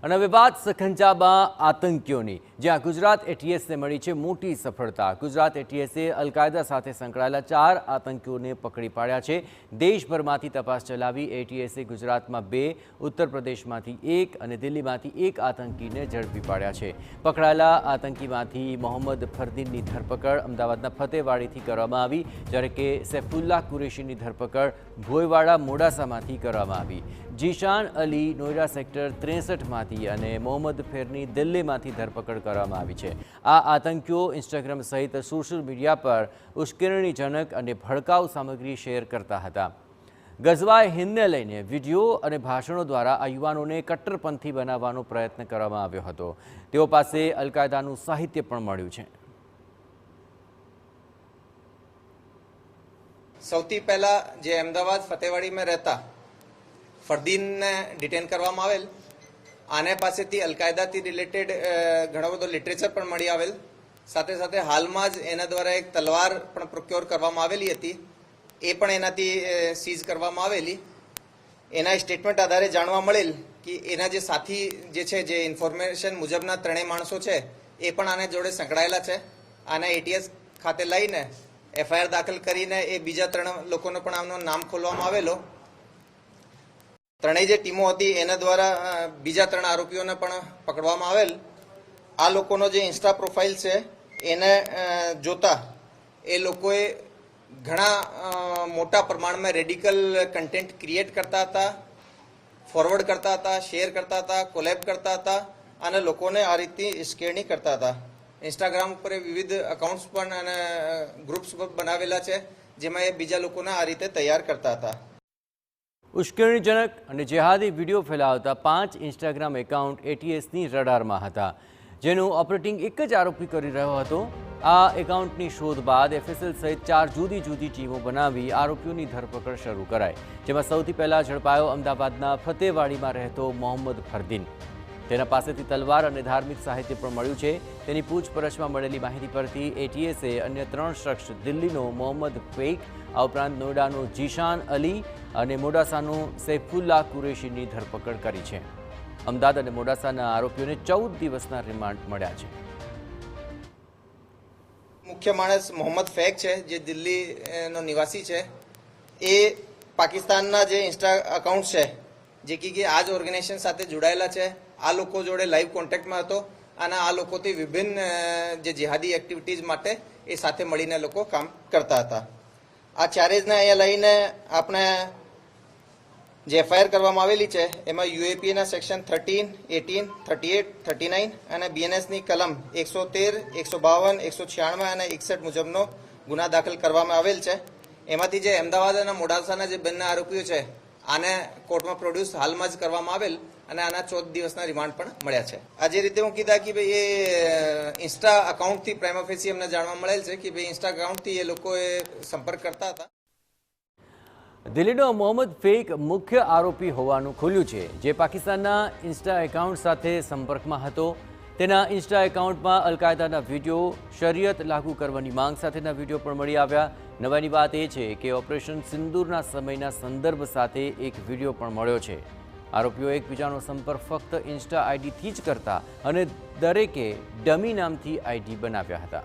અને હવે વાત સખંજામાં આતંકીઓની, જ્યાં ગુજરાત એટીએસને મળી છે મોટી સફળતા। ગુજરાત એટીએસે અલકાયદા સાથે સંકળાયેલા 4 આતંકીઓને પકડી પાડ્યા છે। દેશભરમાંથી તપાસ ચલાવી એટીએસે ગુજરાતમાં 2, ઉત્તર પ્રદેશમાંથી 1 અને દિલ્હીમાંથી 1 આતંકીને ઝડપી પાડ્યા છે। પકડાયેલા આતંકીમાંથી મોહમ્મદ ફરદીનની ધરપકડ અમદાવાદના ફતેવાડીથી કરવામાં આવી, જ્યારે કે સૈફુલ્લાહ કુરેશીની ધરપકડ ભોયવાડા મોડાસામાંથી કરવામાં આવી। જીશાન અલી નોયડા સેક્ટર 63માંથી અને મોહમ્મદ ફેરની દિલ્હીમાંથી ધરપકડ કરવામાં આવી છે। આ આતંકીઓ ઇન્સ્ટાગ્રામ સહિત સોશિયલ મીડિયા પર ઉશ્કેરણીજનક અને ભડકાઉ સામગ્રી શેર કરતા હતા। ગઝવાએ હિંદને લઈને વિડીયો અને ભાષણો દ્વારા આ યુવાનોને કટ્ટરપંથી બનાવવાનો પ્રયત્ન કરવામાં આવ્યો હતો। તેઓ પાસે અલકાયદાનું સાહિત્ય પણ મળ્યું છે। સૌથી પહેલા જે અમદાવાદ ફતેવાડીમાં રહેતા ફરદીનને ડિટેન કરવામાં આવેલ, આને પાસેથી અલકાયદાથી રિલેટેડ ઘણો બધો લિટરેચર પણ મળી આવેલ। સાથે સાથે હાલમાં જ એના દ્વારા એક તલવાર પણ પ્રોક્યોર કરવામાં આવેલી હતી, એ પણ એનાથી સીઝ કરવામાં આવેલી। એના સ્ટેટમેન્ટ આધારે જાણવા મળેલ કે એના જે સાથી જે છે, જે ઇન્ફોર્મેશન મુજબના 3 માણસો છે, એ પણ આને જોડે સંકળાયેલા છે। આને એટીએસ ખાતે લઈને એફઆઈઆર દાખલ કરીને એ બીજા 3 લોકોને પણ આમનું નામ ખોલવામાં આવેલો। 3 જે ટીમો હતી એના દ્વારા બીજા 3 આરોપીઓને પણ પકડવામાં આવેલ। આ લોકોનો જે ઇન્સ્ટા પ્રોફાઇલ છે એને જોતા એ લોકોએ ઘણા મોટા પ્રમાણમાં રેડિકલ કન્ટેન્ટ ક્રિએટ કરતા હતા, ફોરવર્ડ કરતા હતા, શેર કરતા હતા, કોલેબ કરતા હતા અને લોકોને આ રીતની ઉશ્કેરણી કરતા હતા। ઇન્સ્ટાગ્રામ ઉપર વિવિધ અકાઉન્ટ્સ પણ અને ગ્રુપ્સ બનાવેલા છે, જેમાં એ બીજા લોકોને આ રીતે તૈયાર કરતા હતા। ઉશ્કેરણીજનક અને જેહાદી વિડીયો ફેલાવતા 5 ઇન્સ્ટાગ્રામ એકાઉન્ટ એટીએસની રડારમાં હતા, જેનું ઓપરેટિંગ એક જ આરોપી કરી રહ્યો હતો। આ એકાઉન્ટની શોધ બાદ એફએસએલ સહિત 4 જુદી જુદી ટીમો બનાવી આરોપીઓની ધરપકડ શરૂ કરાઈ, જેમાં સૌથી પહેલા ઝડપાયો અમદાવાદના ફતેવાડીમાં રહેતો મોહમ્મદ ફરદીન। તેના પાસેથી તલવાર અને ધાર્મિક સાહિત્ય પણ મળ્યું છે। તેની પૂછપરછમાં મળેલી માહિતી પરથી એટીએસે અન્ય 3 શખ્સ દિલ્હીનો મોહમ્મદ ફેક, આ ઉપરાંત નોઈડાનો જીશાન અલી અને મોડાસાનો સૈફુલ્લાહ કુરેશીની ધરપકડ કરી છે। અમદાવાદ અને મોડાસાના આરોપીઓને 14 દિવસના રિમાન્ડ મળ્યા છે। મુખ્ય માણસ મોહમ્મદ ફેક છે, જે દિલ્હીનો નિવાસી છે। એ પાકિસ્તાનના જે ઇન્સ્ટા અકાઉન્ટ છે, જે કે આ જ ઓર્ગેનાઇઝેશન સાથે જોડાયેલા છે, આ લોકો જોડે લાઈવ કોન્ટેક્ટમાં હતો અને આ લોકોથી વિભિન્ન જે જિહાદી એક્ટિવિટીઝ માટે એ સાથે મળીને લોકો કામ કરતા હતા। આ ચારેજને અહીંયા લઈને આપણે જે એફઆઈઆર કરવામાં આવેલી છે એમાં યુએપીએના સેક્શન 13, 18, 38, 39 અને બીએનએસની કલમ 113, 152, 196 અને 61 મુજબનો ગુના દાખલ કરવામાં આવેલ છે। એમાંથી જે અમદાવાદ અને મોડાસાના જે બંને આરોપીઓ છે, આને કોર્ટમાં પ્રોડ્યુસ હાલમાં જ કરવામાં આવેલ અને આના 14 દિવસના રિમાન્ડ પણ મળ્યા છે। આ જે રીતે હું કીધા કે ભાઈ એ ઇન્સ્ટા અકાઉન્ટથી પ્રાઇમા ફેસી અમને જાણવા મળેલ છે કે ભાઈ ઇન્સ્ટા અકાઉન્ટથી એ લોકોએ સંપર્ક કરતા હતા। દિલ્હીનો મોહમ્મદ ફેક મુખ્ય આરોપી હોવાનું ખુલ્યું છે, જે પાકિસ્તાનના ઇન્સ્ટા એકાઉન્ટ સાથે સંપર્કમાં હતો। તેના ઇન્સ્ટા એકાઉન્ટમાં અલકાયદાના વિડીયો, શરિયત લાગુ કરવાની માંગ સાથેના વિડીયો પણ મળી આવ્યા। નવાઈની વાત એ છે કે ઓપરેશન સિંદૂરના સમયના સંદર્ભ સાથે એક વિડીયો પણ મળ્યો છે। આરોપીઓ એકબીજાનો સંપર્ક ફક્ત ઇન્સ્ટા આઈડીથી જ કરતા અને દરેકે ડમી નામથી આઈડી બનાવ્યા હતા।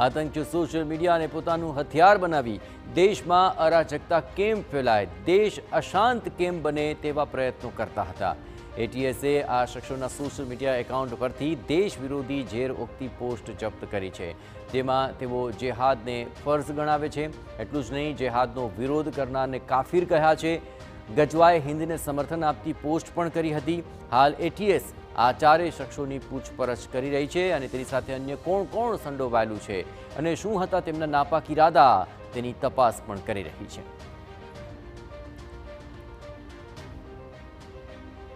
આતંકીઓ સોશિયલ મીડિયાને પોતાનું હથિયાર બનાવી દેશમાં અરાજકતા કેમ ફેલાય, દેશ અશાંત કેમ બને તેવા પ્રયત્નો કરતા હતા। એટીએસે આ શખ્સોના સોશિયલ મીડિયા એકાઉન્ટ પરથી દેશ વિરોધી ઝેર ઓગતી પોસ્ટ જપ્ત કરી છે, જેમાં તેઓ જેહાદને ફર્જ ગણાવે છે। એટલું જ નહીં, જેહાદનો વિરોધ કરનારને કાફિર કહ્યા છે। ગજવાએ હિન્દને સમર્થન આપતી પોસ્ટ પણ કરી હતી। હાલ એટીએસ આ 4 શખ્સોની પૂછપરછ કરી રહી છે અને તેની સાથે અન્ય કોણ કોણ સંડોવાયેલું છે અને શું હતા તેમના નાપાક ઇરાદા, તેની તપાસ પણ કરી રહી છે।